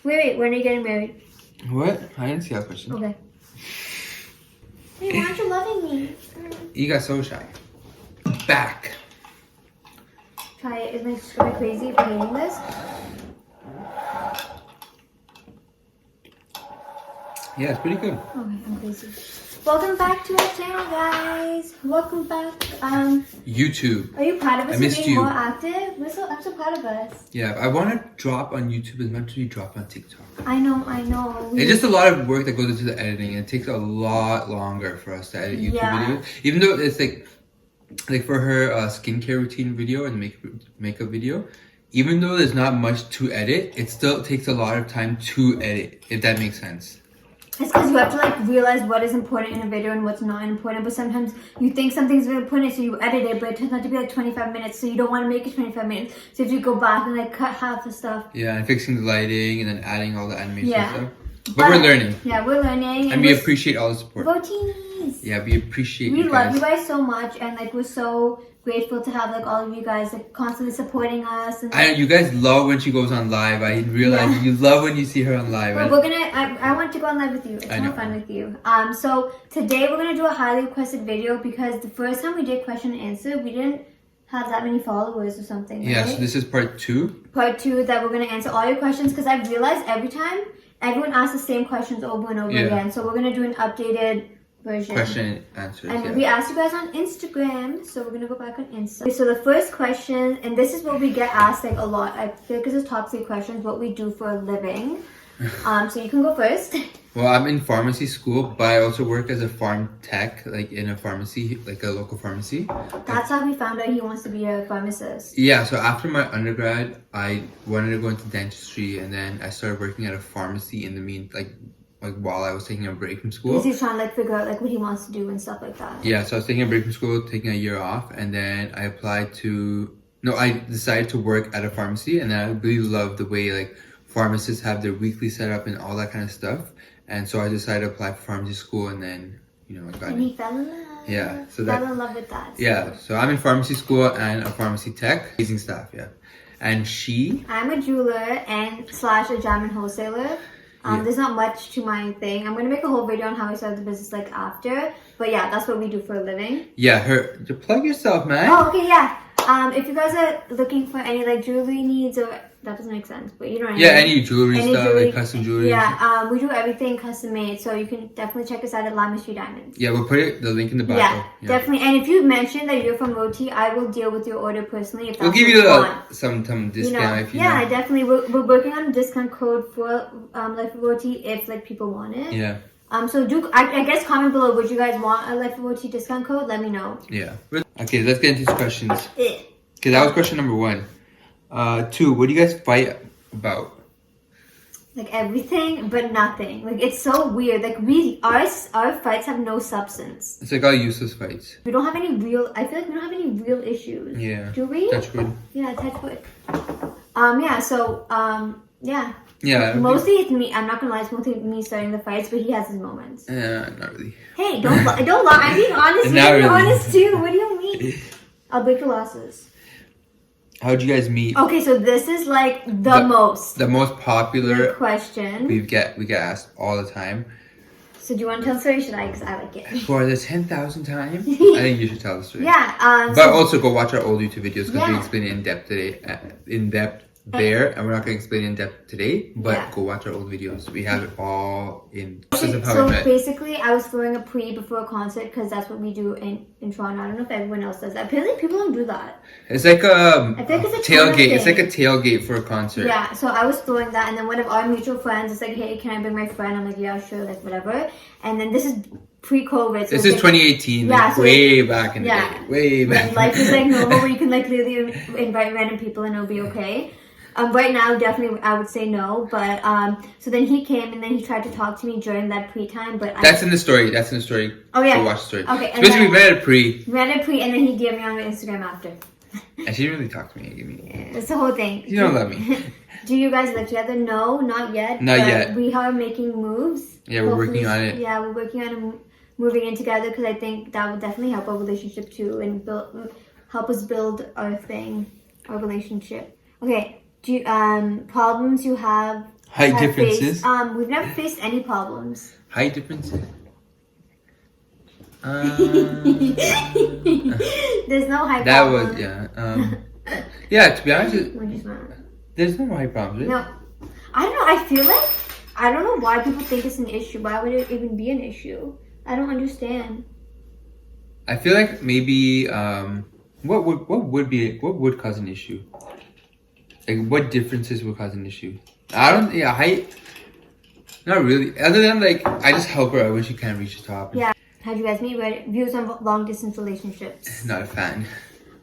Wait, when are you getting married? What? I didn't see that question. Okay. Hey, why aren't you loving me? You got so shy. Back. Try it. Is my stomach crazy for hating this? Yeah, it's pretty good. Okay, I'm crazy. Welcome back to our channel, guys. Welcome back. YouTube. Are you proud of us I for missed being you. more active? I'm so proud of us. Yeah, I want to drop on YouTube as much as we drop on TikTok. I know. It's just a lot of work that goes into the editing. It takes a lot longer for us to edit YouTube videos. Even though it's like for her skincare routine video and makeup video, even though there's not much to edit, it still takes a lot of time to edit, if that makes sense. It's because you have to like realize what is important in a video and what's not important. But sometimes you think something's really important, so you edit it, but it turns out to be like 25 minutes. So you don't want to make it 25 minutes. So if you go back and like cut half the stuff. Yeah, and fixing the lighting and then adding all the animation stuff. But But we're learning. Yeah, we're learning. And we appreciate all the support. Rotinis. Yeah, we appreciate We you guys. love you guys so much, and like we're so grateful to have like all of you guys like constantly supporting us. And You guys love when she goes on live. I realize you love when you see her on live. But we're gonna. I want to go on live with you. It's more fun with you. So today we're gonna do a highly requested video because the first time we did question and answer, we didn't have that many followers or something. Yeah, right? so this is part 2. Part 2 that we're gonna answer all your questions because I've realized every time everyone asks the same questions over and over again. So we're gonna do an updated version. Question and answers. And we asked you guys on Instagram, so we're gonna go back on Insta. Okay, so the first question, and this is what we get asked like a lot. I feel like this is top 3 questions. What we do for a living. So you can go first. Well, I'm in pharmacy school, but I also work as a pharm tech, like in a pharmacy, like a local pharmacy. That's how we found out he wants to be a pharmacist. Yeah, so after my undergrad, I wanted to go into dentistry, and then I started working at a pharmacy in the like while I was taking a break from school. Because he's trying to like figure out like what he wants to do and stuff like that. Yeah, so I was taking a break from school, taking a year off, and then I decided to work at a pharmacy, and I really loved the way like pharmacists have their weekly setup and all that kind of stuff. And so I decided to apply for pharmacy school, and then I got it. And he fell in love. Yeah, so fell in love with that. Yeah, so I'm in pharmacy school and a pharmacy tech, amazing staff. Yeah, and I'm a jeweler and / a diamond wholesaler. There's not much to my thing. I'm gonna make a whole video on how I started the business like after. But yeah, that's what we do for a living. Yeah, plug yourself, man. Oh, okay, yeah. If you guys are looking for any like jewelry needs or that doesn't make sense, but you know what I mean. Yeah, any jewelry stuff, like custom jewelry. Yeah, we do everything custom made, so you can definitely check us out at Lima Street Diamonds. Yeah, we'll put the link in the bio. Yeah, definitely. And if you mention that you're from Roti, I will deal with your order personally. If that's we'll give you some discount if you know. Definitely. We're working on a discount code for Life of Roti if like people want it. Yeah. So I guess comment below. Would you guys want a Life of Roti discount code? Let me know. Yeah. Okay, let's get into these questions. Okay, that was question number 1. 2, what do you guys fight about? Like everything, but nothing. Like it's so weird. Like our fights have no substance. It's like all useless fights. We don't have any real. I feel like we don't have any real issues. Yeah. Do we? Touch wood. Yeah, touch wood. Yeah. So yeah. Yeah. Mostly it's me. I'm not gonna lie. It's mostly me starting the fights, but he has his moments. Yeah, not really. Hey, don't lie. I'm being honest. You're being honest too. What do you mean? I'll break the losses. How'd you guys meet? Okay, so this is like the most popular question we get asked all the time. So do you want to tell the story? Or should I? Because I like it. For the 10,000th time, I think you should tell the story. Yeah. But also go watch our old YouTube videos because we explain it in depth today. There, and we're not going to explain in depth today, but go watch our old videos. We have it all in. So basically, I was throwing a pre before a concert because that's what we do in Toronto. I don't know if everyone else does that. Apparently, people don't do that. It's like a tailgate. It's like a tailgate for a concert. Yeah, so I was throwing that, and then one of our mutual friends is like, "Hey, can I bring my friend?" I'm like, "Yeah, sure, like whatever." And then this is pre-COVID. So this is 2018. Yeah, so way back in the day. Way back. Life is like normal where you can like literally invite random people and it'll be okay. Right now, definitely, I would say no. But so then he came and then he tried to talk to me during that pre-time. But that's in the story. Oh yeah. So watch the story. Okay. So basically, we met at pre. And then he DM'd me on my Instagram after. And she didn't really talk to me. It's the whole thing. You don't love me. Do you guys live together? No, not yet. Not yet. We are making moves. Yeah, we're working on it. Yeah, we're working on moving in together because I think that would definitely help our relationship too and help us build our relationship. Okay. Do you, problems you have Height have differences. faced. We've never faced any problems. Height differences. There's no height That problem. was yeah. To be honest, We're just not. there's no height problems. Right? No, I don't know. I feel like I don't know why people think it's an issue. Why would it even be an issue? I don't understand. I feel like maybe what would cause an issue? Like what differences would cause an issue? I don't. Yeah, height. Not really. Other than like, I just help her out when she can't reach the top. Yeah. How'd you guys meet? Views on long distance relationships. Not a fan.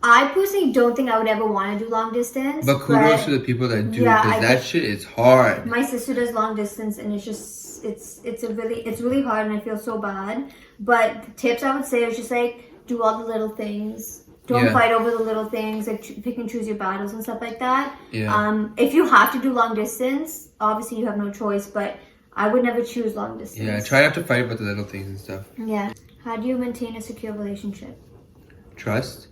I personally don't think I would ever want to do long distance. But kudos to the people that do, yeah, because that shit is hard. My sister does long distance, and it's just it's really hard, and I feel so bad. But tips I would say is just like do all the little things. Don't fight over the little things. Like pick and choose your battles and stuff like that. Yeah. If you have to do long distance, obviously you have no choice. But I would never choose long distance. Yeah, try not to fight about the little things and stuff. Yeah. How do you maintain a secure relationship? Trust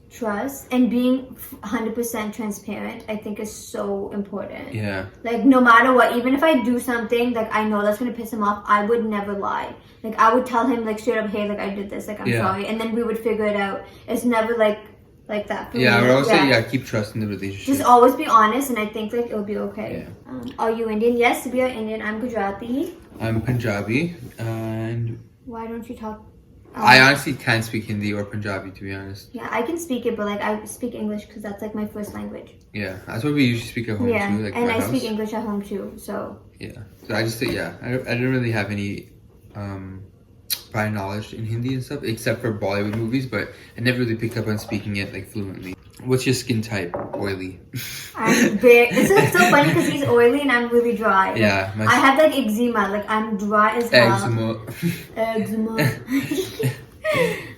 And being 100% transparent, I think is so important. Yeah. Like no matter what, even if I do something like I know that's gonna piss him off, I would never lie. Like I would tell him like straight up, hey, like I did this, like I'm sorry, and then we would figure it out. It's never like that. For me. I would always say keep trust in the relationship. Just always be honest, and I think like it'll be okay. Yeah. Are you Indian? Yes, we are Indian. I'm Gujarati. I'm Punjabi, and why don't you talk? I honestly can't speak Hindi or Punjabi, to be honest. Yeah, I can speak it, but like I speak English because that's like my first language. Yeah, that's what we usually speak at home too. Like and I speak English at home too. So yeah, so I just say I don't really have any prior knowledge in Hindi and stuff except for Bollywood movies, but I never really picked up on speaking it like fluently. What's your skin type? Oily. I'm very. It's so funny because he's oily and I'm really dry. Like, yeah, I have like eczema. Like I'm dry as hell. Eczema.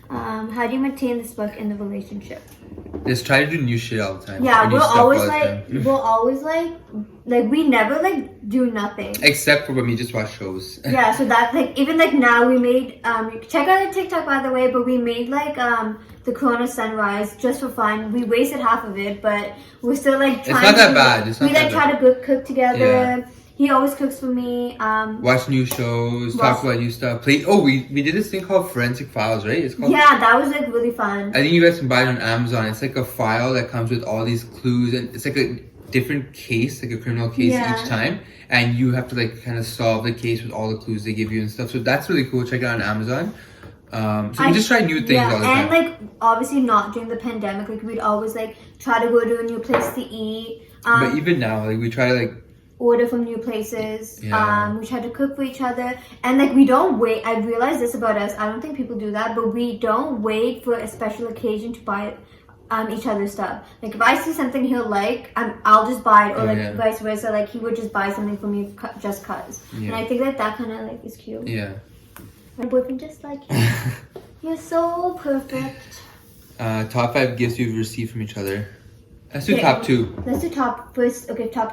How do you maintain this book in the relationship? Just try to do new shit all the time. Yeah, we're always like we never like do nothing. Except for when we just watch shows. Yeah, so that like even like now we made check out the TikTok by the way, but we made like the Corona sunrise just for fun. We wasted half of it, but we're still like trying. It's not that bad. We like try to cook together. Yeah. He always cooks for me. Watch new shows, talk about new stuff. Play. Oh, we did this thing called Forensic Files, right? It's called. Yeah, that was like really fun. I think you guys can buy it on Amazon. It's like a file that comes with all these clues, and it's like a different case, like a criminal case each time, and you have to like kind of solve the case with all the clues they give you and stuff. So that's really cool. Check it out on Amazon. So we just try new things all the time. And like obviously not during the pandemic. Like we'd always like try to go to a new place to eat. But even now, like we try to like order from new places. We try to cook for each other, and like we don't wait. I realized this about us. I don't think people do that, but we don't wait for a special occasion to buy each other's stuff. Like if I see something he'll like, I'll just buy it, or like vice versa. Like he would just buy something for me just cause. And I think that kind of like is cute. Yeah. My boyfriend just like you. You're so perfect. Top 5 gifts you've received from each other. Let's do top 2. Let's do top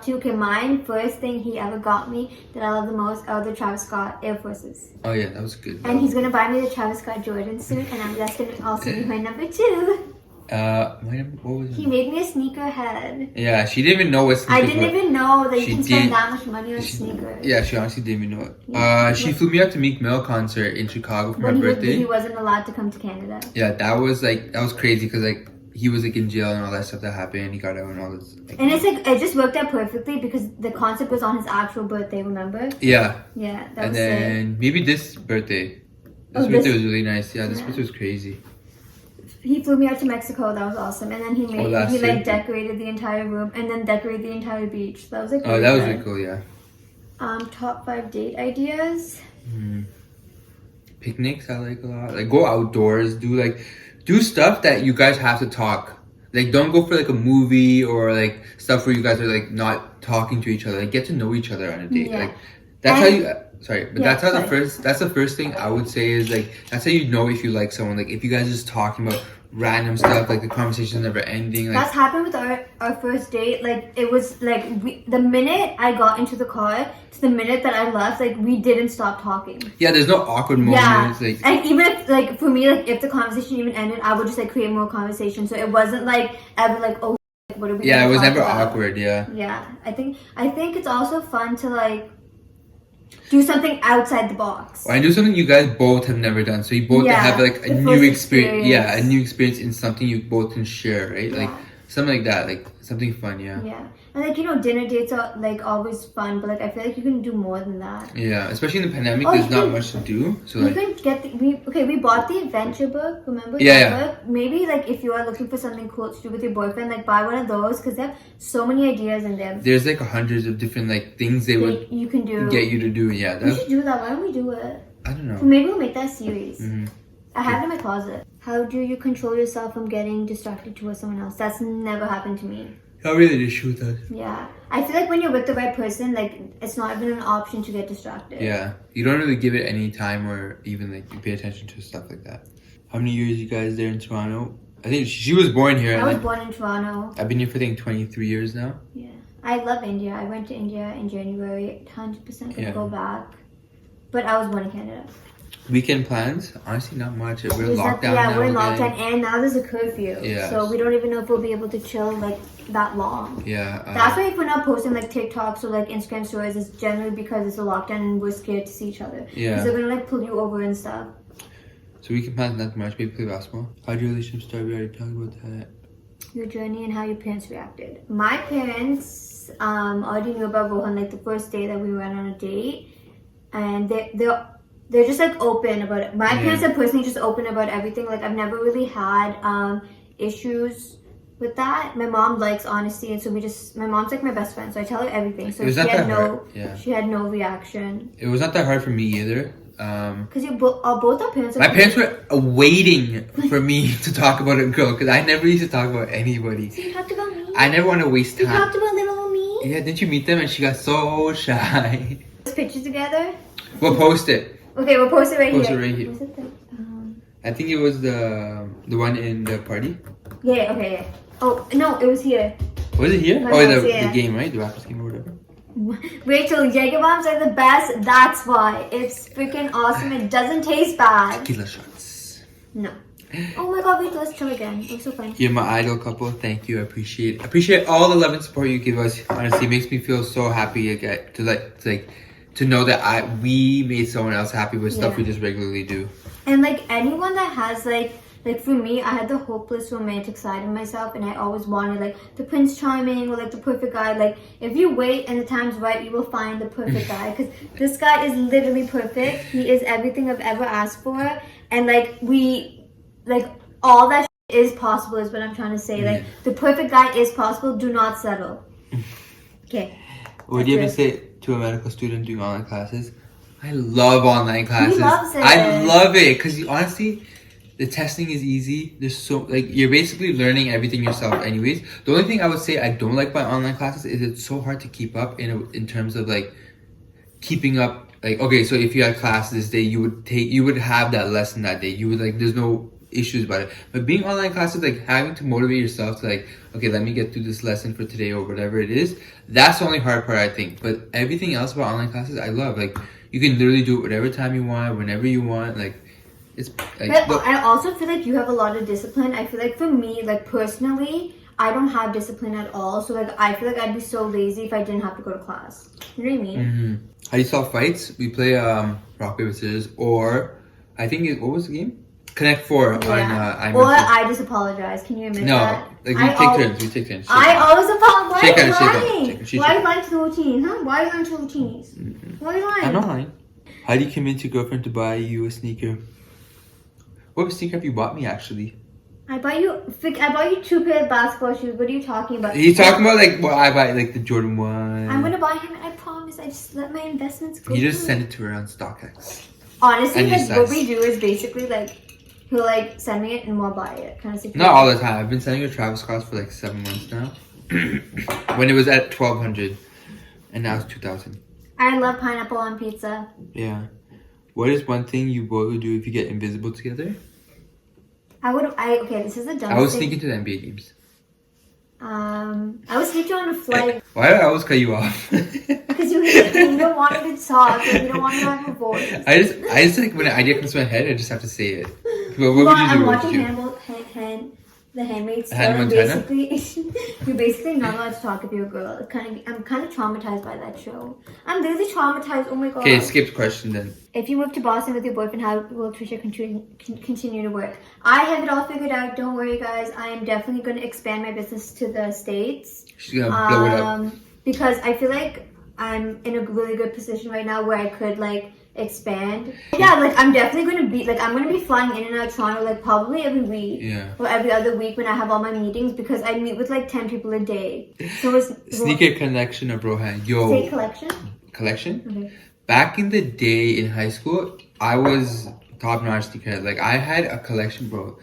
2. Okay, mine first thing he ever got me that I love the most are the Travis Scott Air Forces. Oh yeah, that was good. And he's gonna buy me the Travis Scott Jordan suit, and that's gonna also be my number 2. What was it? He made me a sneaker head. Yeah, she didn't even know what sneakers I didn't even know that you can spend that much money on sneakers. Yeah, she honestly didn't even know it. She flew me out to Meek Mill concert in Chicago for my birthday. He wasn't allowed to come to Canada. Yeah, that was crazy because like he was like in jail and all that stuff that happened, and he got out and all this. Like, and it's like it just worked out perfectly because the concert was on his actual birthday. Remember? Yeah. Yeah, that and was then sick. Maybe this birthday. This birthday was really nice. Yeah, this birthday was crazy. He flew me out to Mexico. That was awesome. And then he like decorated the entire room and then decorated the entire beach. That was like really that was really cool. Yeah. Top 5 date ideas. Picnics I like a lot. Like go outdoors. Do stuff that you guys have to talk. Like don't go for like a movie or like stuff where you guys are like not talking to each other. Like get to know each other on a date. Yeah. Like that's how you. That's the first thing I would say is like that's how you know if you like someone. Like if you guys are just talking about random stuff, like the conversation's never ending. Like, that's happened with our first date. Like it was like the minute I got into the car to the minute that I left, like we didn't stop talking. Yeah, there's no awkward moments. Yeah, and even if like for me, like if the conversation even ended, I would just like create more conversation. So it wasn't like ever like, oh, what are we Yeah, gonna it was talk never about? awkward. Yeah. Yeah, I think it's also fun to like do something outside the box. Or I do something you guys both have never done, so you both have like a the new first experience. Yeah, a new experience in something you both can share, right? Yeah. Like something like that, like something fun. Yeah. Yeah, and like dinner dates are like always fun, but like I feel like you can do more than that. Yeah, especially in the pandemic, Oh, there's you not can- much to do. So You like, can get we bought the adventure book. Remember Yeah, that book? Maybe like if you are looking for something cool to do with your boyfriend, like buy one of those because they have so many ideas in them. there's like hundreds of different like things they would You can do. get you to do. Yeah, We should do that. Why don't we do it? I don't know. So maybe we'll make that a series. Mhm. I have it in my closet. How do you control yourself from getting distracted towards someone else? That's never happened to me. Not really an issue with that. Yeah. I feel like when you're with the right person, like it's not even an option to get distracted. Yeah, you don't really give it any time or even like you pay attention to stuff like that. How many years you guys there in Toronto? I think she was born here. I was and born in Toronto. I've been here for I think 23 years now. Yeah. I love India. I went to India in January. 100% gonna go back. But I was born in Canada. Weekend plans? Honestly, not much. We're in lockdown Yeah, now. we're in again. lockdown, and now there's a curfew. Yeah. So we don't even know if we'll be able to chill like that long. Yeah. That's why if we're not posting like TikToks or like Instagram stories, it's generally because it's a lockdown and we're scared to see each other. Yeah. Because they're gonna like pull you over and stuff. So weekend plans not much. Maybe play basketball. How'd your relationship start? We already talked about that. Your journey and how your parents reacted. My parents already knew about Rohan like the first day that we went on a date, and they're just like open about it. My parents are personally just open about everything. Like I've never really had issues with that. My mom likes honesty, and so my mom's like my best friend, so I tell her everything. So she had no reaction. It was not that hard for me either. Because both our parents. My parents were waiting for me to talk about a girl because I never used to talk about anybody. So you talked about me. I never want to waste time. You talked about little me. Yeah, didn't you meet them? And she got so shy. Pictures together. We'll post it. Okay, we'll post it right Post here. it right here. Was it I think it was the one in the party. Yeah. Okay. Yeah. Oh no, it was here. Was it here? My Oh, house, the yeah. game, right? The Raptors game or whatever. Rachel, Jaeger bombs are the best. That's why it's freaking awesome. It doesn't taste bad. Tequila shots. No. Oh my god, wait, let's chill again. It was so fun. You're my idol couple. Thank you. I appreciate all the love and support you give us. Honestly, it makes me feel so happy to know that we made someone else happy with stuff we just regularly do. And like anyone that has like for me, I had the hopeless romantic side of myself, and I always wanted like the Prince Charming or like the perfect guy. Like if you wait and the time's right, you will find the perfect guy. Because this guy is literally perfect. He is everything I've ever asked for, and all that is possible is what I'm trying to say. Like the perfect guy is possible. Do not settle. Okay. What do you ever say to a medical student doing online classes? I love online classes. He loves it. I love it because honestly, the testing is easy. There's so you're basically learning everything yourself, anyways. The only thing I would say I don't like about online classes is it's so hard to keep up in terms of like keeping up. Like okay, so if you had class this day, you would have that lesson that day. You would there's no issues about it. But being online classes, like having to motivate yourself to like, okay, let me get through this lesson for today or whatever it is. That's the only hard part I think. But everything else about online classes, I love. Like you can literally do it whatever time you want, whenever you want. Like it's. Like, but I also feel like you have a lot of discipline. I feel like for me, like personally, I don't have discipline at all. So like I feel like I'd be so lazy if I didn't have to go to class. You know what I mean? Mm-hmm. How do you solve fights? We play rock paper scissors, or I think what was the game? Connect 4 on iMessage. Or I just apologize. Can you admit that? No, like we take turns. I always apologize. Why are you lying? Shake Why are you lying to the routine? Huh? Why are you lying to the routines? Why are you lying? I'm not lying. How do you convince your girlfriend to buy you a sneaker? What sneaker have you bought me actually? I bought you 2 pair of basketball shoes. What are you talking about? He's talking about like what I buy, like the Jordan 1. I'm gonna buy him. I promise. I just let my investments go. You just send it to her on StockX. Honestly, like what we do is basically like he'll like send me it and we'll buy it kind of situation. Not all the time. I've been sending her Travis Scott's for like 7 months now. When it was at $1,200, and now it's $2,000. I love pineapple on pizza. Yeah. What is one thing you both would do if you get invisible together? Okay, this is a dumb thing. I would sneak into the NBA games. I would sneak you on a flight. Why do I always cut you off? Because you don't want me to talk, and you don't want me to have a voice. I just like when an idea comes to my head, I just have to say it. What would you do? I'm watching The Handmaid's Tale. Hannah Montana? Basically, you're basically not allowed to talk if you're a girl. I'm kind of traumatized by that show. I'm really traumatized. Oh my god. Okay, skip question then. If you move to Boston with your boyfriend, how will Trisha continue to work? I have it all figured out. Don't worry, guys. I am definitely going to expand my business to the States. She's gonna blow it up. Because I feel like I'm in a really good position right now where I could like expand. Yeah, like I'm definitely going to be like I'm going to be flying in and out of Toronto like probably every week or every other week when I have all my meetings because I meet with like 10 people a day. So it's Sneaker collection or brohand? Yo. Say collection? Collection? Okay. Back in the day in high school, I was top-notch sneakerhead. Like I had a collection, bro.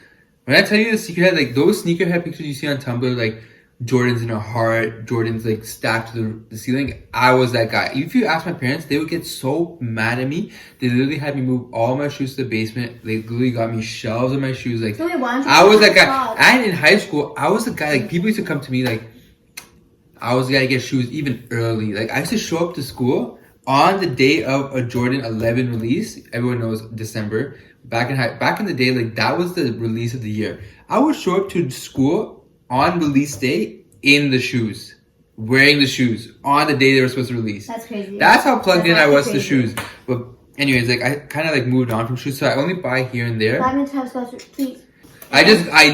When I tell you the sneakerhead, like those sneakerhead pictures you see on Tumblr, like Jordans in a heart, Jordans like stacked to the ceiling. I was that guy. If you ask my parents, they would get so mad at me. They literally had me move all my shoes to the basement. They literally got me shelves of my shoes. Like I was that guy. And in high school, I was the guy. Like people used to come to me like I was the guy to get shoes even early. Like I used to show up to school on the day of a Jordan 11 release. Everyone knows December. Back in the day, like that was the release of the year. I would show up to school on release day in the shoes, wearing the shoes on the day they were supposed to release. That's crazy. That's how plugged in I was to shoes. But anyways, like I kind of like moved on from shoes, so I only buy here and there. Buy me Travis Scott, please. I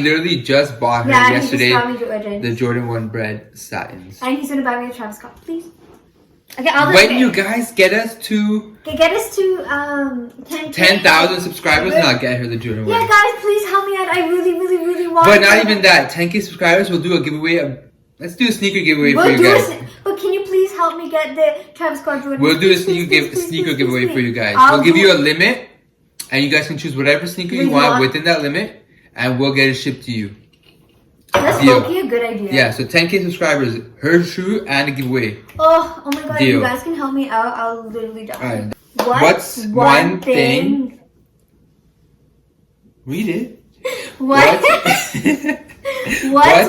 literally just bought her yesterday the Jordan 1 Bread Satins. And he's gonna buy me a Travis Scott, please. Okay, when you guys get us to 10,000 subscribers, and I'll get her the Jordan 1. Yeah, guys, please help me out. I really, really, really want. But not even that. 10K subscribers, we'll do a giveaway. Let's do a sneaker giveaway for you guys. But can you please help me get the Travis Scott Jordan? We'll do a sneaker giveaway for you guys. We'll give you a limit, and you guys can choose whatever sneaker you want within that limit, and we'll get it shipped to you. That's low-key a good idea. Yeah, so 10K subscribers, her shoe, and a giveaway. Oh my god, if you guys can help me out, I'll literally die. Right. What's one thing? Read it. What's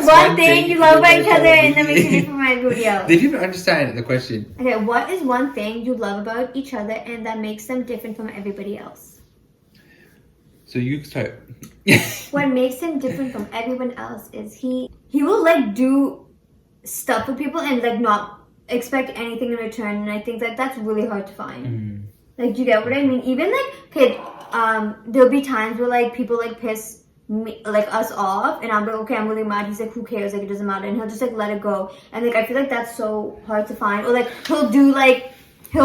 one thing you love about each other and that makes you different from my video? They didn't understand the question. Okay, what is one thing you love about each other and that makes them different from everybody else? So you start. What makes him different from everyone else is he will like do stuff for people and like not expect anything in return, and I think that that's really hard to find. Like, do you get what I mean? Even like, okay, there'll be times where like people like piss me, like us off, and I'm like, okay, I'm really mad. He's like, who cares? Like, it doesn't matter, and he'll just like let it go. And like I feel like that's so hard to find. Or like he'll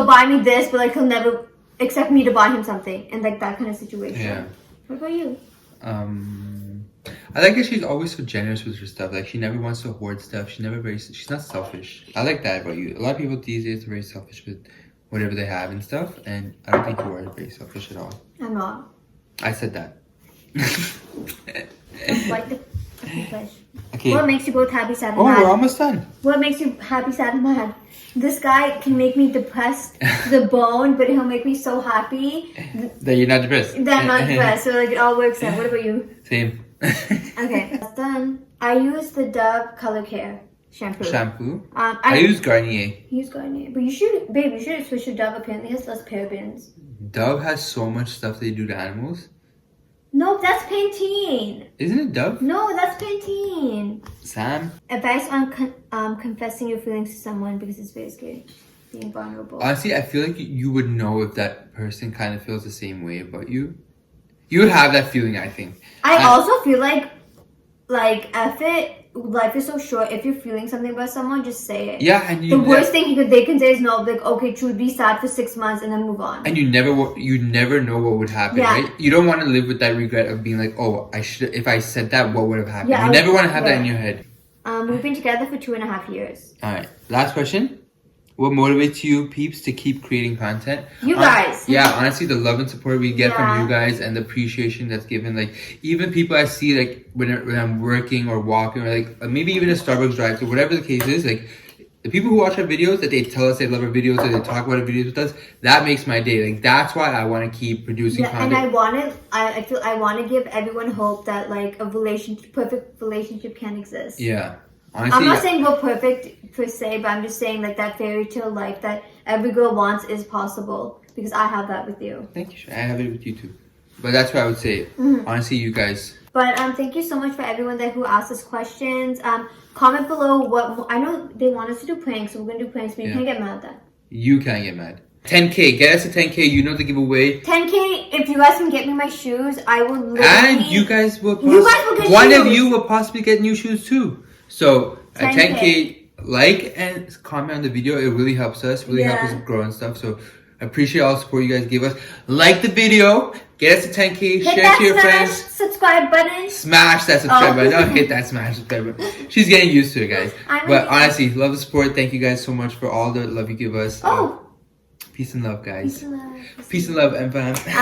buy me this, but like he'll never expect me to buy him something, and like that kind of situation. Yeah. What about you? I like that she's always so generous with her stuff. Like she never wants to hoard stuff. She's not selfish. I like that about you. A lot of people these days are very selfish with whatever they have and stuff, and I don't think you are very selfish at all. I'm not. I said that. Like the flesh. Okay. What makes you both happy, sad, and mad? We're almost done. What makes you happy, sad, and mad? This guy can make me depressed to the bone, but he'll make me so happy that you're not depressed. That I'm not depressed. So like it all works out. What about you? Same. Okay, that's done. I use the Dove Color Care shampoo. I use Garnier. You use Garnier, but you should switch to Dove. Apparently, it has less parabens. Dove has so much stuff they do to animals. No, that's Pantene. Isn't it Dove? No, that's Pantene. Sam? Advice on confessing your feelings to someone because it's very scary. Being vulnerable. Honestly, I feel like you would know if that person kind of feels the same way about you. You would have that feeling, I think. I also feel like life is so short. If you're feeling something about someone, just say it. Yeah, and the worst thing they can say is no. Like, okay, true, be sad for 6 months and then move on. And you never know what would happen, right? You don't want to live with that regret of being like, oh, if I said that, what would have happened? Yeah, you never want to have that in your head. We've been together for 2.5 years. All right, last question. What motivates you, peeps, to keep creating content? You guys. Yeah, honestly, the love and support we get from you guys and the appreciation that's given. Like, even people I see, like, when I'm working or walking, or like maybe even a Starbucks drive, so whatever the case is, like, the people who watch our videos, that they tell us they love our videos, that they talk about our videos with us, that makes my day. Like, that's why I want to keep producing content. And I want to give everyone hope that, like, a perfect relationship can exist. Yeah. Honestly, I'm not saying we're perfect per se, but I'm just saying like that fairy tale life that every girl wants is possible because I have that with you. Thank you. I have it with you too. But that's what I would say. Honestly, you guys, But thank you so much for everyone who asked us questions. Comment below what I know they want us to do pranks, so we're gonna do pranks, but you can't get mad at that. You can't get mad. 10K, get us to 10K. You know the giveaway. 10K. If you guys can get me my shoes, I will literally. And you guys will. Get one shoes. of you will possibly get new shoes too. So 10K, like and comment on the video. It really helps us. Really helps us grow and stuff. So I appreciate all the support you guys give us. Like the video. Get us to 10K. Share it to your friends. Subscribe button. Smash that subscribe button. Don't hit that smash subscribe button. She's getting used to it, guys. But honestly, love the support. Thank you guys so much for all the love you give us. Peace and love, guys. Peace and love. Peace and love, and